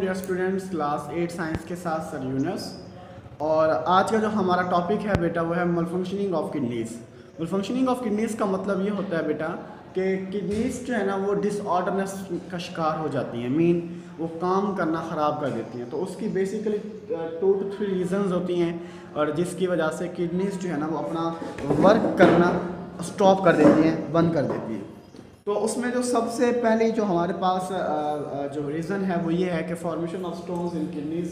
Dear students, class 8 science के साथ sir Yunus. और आज का जो हमारा टॉपिक है बेटा वो है मलफंक्शनिंग ऑफ किडनीज़। मलफंक्शनिंग ऑफ किडनीज़ का मतलब ये होता है बेटा कि किडनीज़ जो है ना वो डिसऑर्डरनेस का शिकार हो जाती हैं, मीन वो काम करना ख़राब कर देती हैं। तो उसकी बेसिकली 2 to 3 रीज़न्स होती हैं और जिसकी वजह से किडनीज़ जो है ना वो अपना वर्क करना स्टॉप कर देती हैं, बंद कर देती हैं। तो उसमें जो सबसे पहले जो हमारे पास जो रीज़न है वो ये है कि formation of stones in kidneys,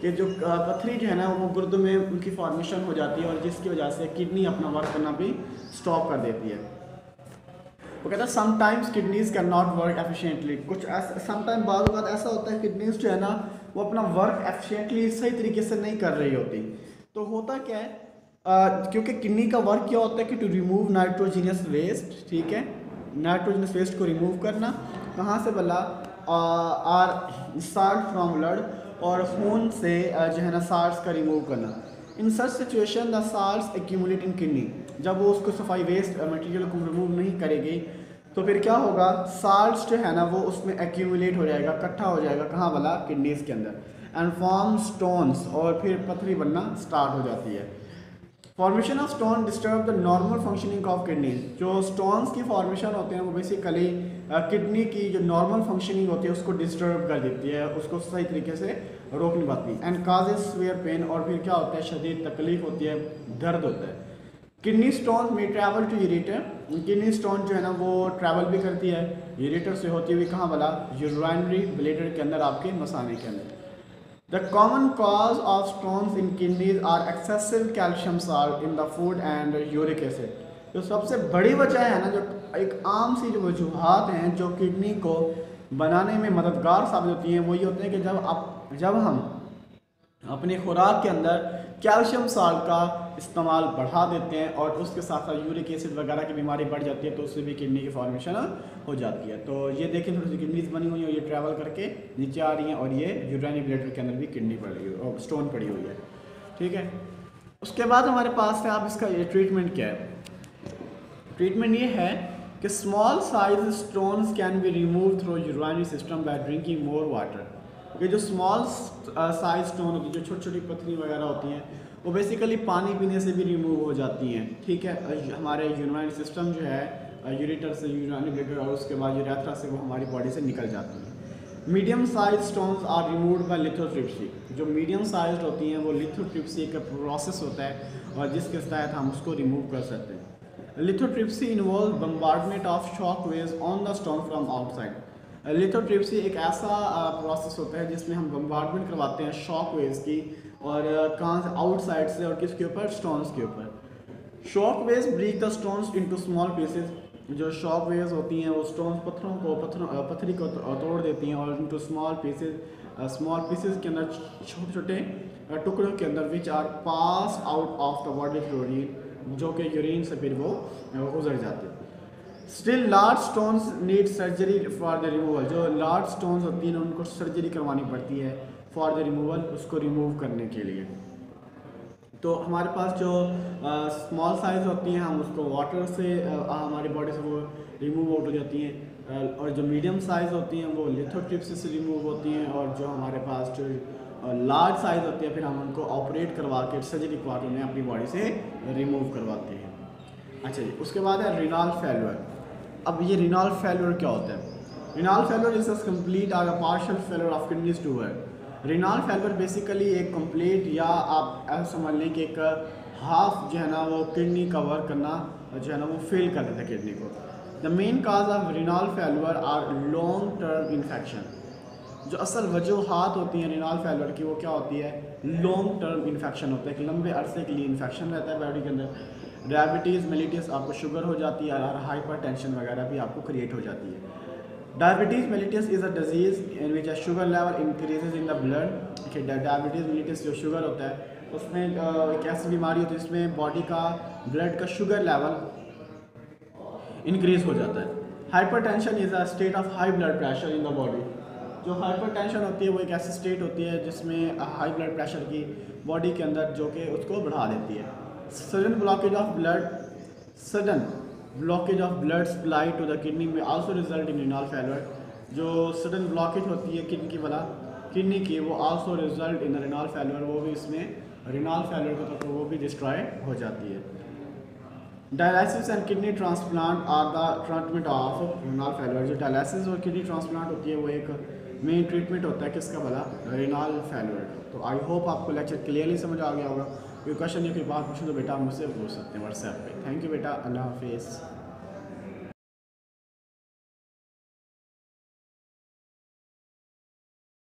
कि जो पथरी जो है ना वो गुर्दों में उनकी फॉर्मेशन हो जाती है और जिसकी वजह से किडनी अपना वर्क करना भी स्टॉप कर देती है। वो कहता है sometimes kidneys can not work efficiently. कुछ समटाइम बाद ऐसा होता है किडनीज जो है ना वो अपना वर्क एफिशिएंटली सही तरीके से नहीं कर रही होती। तो होता क्या है, क्योंकि किडनी का वर्क क्या होता है कि टू रिमूव नाइट्रोजीनियस वेस्ट, ठीक है, नाइट्रोजनस वेस्ट को रिमूव करना। कहाँ से बोला? आर साल्ट फ्रॉम ब्लड, और खून से जो है ना साल्ट्स का रिमूव करना। In such situation the salts accumulate in kidney. जब वो उसको सफाई वेस्ट मटेरियल को रिमूव नहीं करेगी तो फिर क्या होगा, साल्ट्स जो है ना वो उसमें एक्यूमुलेट हो जाएगा, इकट्ठा हो जाएगा। कहाँ वाला? किडनीज के अंदर, एंड फॉर्म स्टोन्स, और फिर पथरी बनना स्टार्ट हो जाती है। Formation of stone disturb the normal functioning of kidneys. जो स्टोन्स की फॉर्मेशन होते हैं वो बेसिकली किडनी की जो नॉर्मल फंक्शनिंग होती है उसको डिस्टर्ब कर देती है, उसको सही तरीके से रोक नहीं पाती। एंड काजेज सीवियर पेन, और फिर क्या होता है, शदीद तकलीफ होती है, दर्द होता है। किडनी स्टोन में travel to ureter. Kidney stone जो है ना वो ट्रैवल भी करती है यूरेटर से होती हुई। कहाँ वाला? यूरिनरी ब्लैडर के अंदर, आपके मसाने के अंदर। The common cause of stones in kidneys are excessive calcium salt in the food and uric acid। जो सबसे बड़ी वजह है ना, जो एक आम सी जो वजूहात हैं जो किडनी को बनाने में मददगार साबित होती हैं, वो ये होते हैं कि जब हम अपने खुराक के अंदर कैल्शियम साल्ट का इस्तेमाल बढ़ा देते हैं और उसके साथ साथ यूरिक एसिड वगैरह की बीमारी बढ़ जाती है तो उससे भी किडनी की फॉर्मेशन हो जाती है। तो ये देखें, थोड़ी सी किडनीज बनी हुई है, ये ट्रैवल करके नीचे आ रही हैं और ये यूरिनरी ब्लैडर के अंदर भी किडनी पड़ी हुई और स्टोन पड़ी हुई है, ठीक है। उसके बाद हमारे पास है, अब इसका ये ट्रीटमेंट क्या है? ट्रीटमेंट ये है कि small size stones can be remove through urinary system by drinking more water. ये जो स्मॉल साइज स्टोन होती है, जो छोटी छोटी पथरी वगैरह होती हैं, वो बेसिकली पानी पीने से भी रिमूव हो जाती हैं, ठीक है। हमारे यूरिनरी सिस्टम जो है यूरेटर से यूरिनरी ब्लैडर और उसके बाद यूरेथ्रा से वो हमारी बॉडी से निकल जाती हैं। Medium size stones are removed by lithotripsy. जो मीडियम साइज होती हैं वो लिथोट्रिप्सी का प्रोसेस होता है और जिसके तहत हम उसको रिमूव कर सकते हैं। Lithotripsy involve bombardment of shock waves on the stone from outside. Lithotripsy एक ऐसा प्रोसेस होता है जिसमें हम बम्बार्डमेंट करवाते हैं शॉक वेव्स की, और कहाँ से? आउटसाइड से, और किसके ऊपर? स्टोन्स के ऊपर। Shock waves break the stones into small pieces. जो शॉक वेव्स होती हैं वो स्टोन्स पथरी को तोड़ देती हैं और इनटू स्मॉल पीसेस के अंदर, छोटे छोटे टुकड़ों के अंदर, which are pass out of the body through urine, जो कि यूरिन से फिर वो गुजर जाते हैं। Still large stones need surgery for the removal. जो लार्ज स्टोन्स होती हैं उनको सर्जरी करवानी पड़ती है फॉर द रिमूवल, उसको रिमूव करने के लिए। तो हमारे पास जो स्मॉल साइज़ होती हैं हम उसको वाटर से हमारी बॉडी से वो रिमूव आउट हो जाती हैं, और जो मीडियम साइज़ होती हैं वो लिथोट्रिप्सी से रिमूव होती हैं, और जो हमारे पास जो लार्ज साइज़ होती है फिर हम उनको ऑपरेट करवा के सर्जरी करवा के उन्हें अपनी बॉडी से रिमूव करवाते हैं। अच्छा जी, उसके बाद है रिनल फेल्योर। अब ये रिनल फेल्योर क्या होता है? Renal failure is a complete और partial failure of kidneys to work. Renal failure basically एक कंप्लीट, या आप ऐसा समझ लें कि एक हाफ जो है ना वो किडनी का वर्क करना जो है ना वो फेल कर देता है किडनी को। The main cause of renal failure are long term infection. जो असल वजूहात होती हैं रिनल फेल्योर की वो क्या होती है? लॉन्ग टर्म इन्फेक्शन होता है, एक लंबे अरसे के लिए इन्फेक्शन रहता है बॉडी के अंदर। डायबिटीज़ मेलिटस, आपको शुगर हो जाती है, और हाइपरटेंशन वगैरह भी आपको क्रिएट हो जाती है। Diabetes mellitus is a disease in which sugar level increases in the blood. Diabetes mellitus जो शुगर होता है उसमें एक ऐसी बीमारी होती है जिसमें बॉडी का ब्लड का शुगर लेवल इंक्रीज हो जाता है। Hypertension is a state of high blood pressure in the body. जो हाइपरटेंशन होती है वो एक ऐसी स्टेट होती है जिसमें हाई ब्लड प्रेशर की बॉडी के अंदर जो कि उसको बढ़ा देती है। Sudden blockage of blood supply to the kidney में also result in renal failure. जो सडन ब्लॉकेज होती है किडनी की वाला किडनी की वो also result in renal failure, वो भी इसमें रेनल फेलियर को तो वो भी डिस्ट्रॉय हो जाती है। Dialysis and kidney transplant are the treatment of renal failure. जो डायलिसिस और किडनी ट्रांसप्लांट होती है वो एक मेन ट्रीटमेंट होता है किसका भला, रेनल फेलियर का। तो आई होप आपको लेक्चर क्लियरली समझ आ गया होगा। कोई क्वेश्चन या कोई बात पूछो तो बेटा आप मुझसे पूछ सकते हैं व्हाट्सएप पे। थैंक यू बेटा, अल्लाह हाफिज़।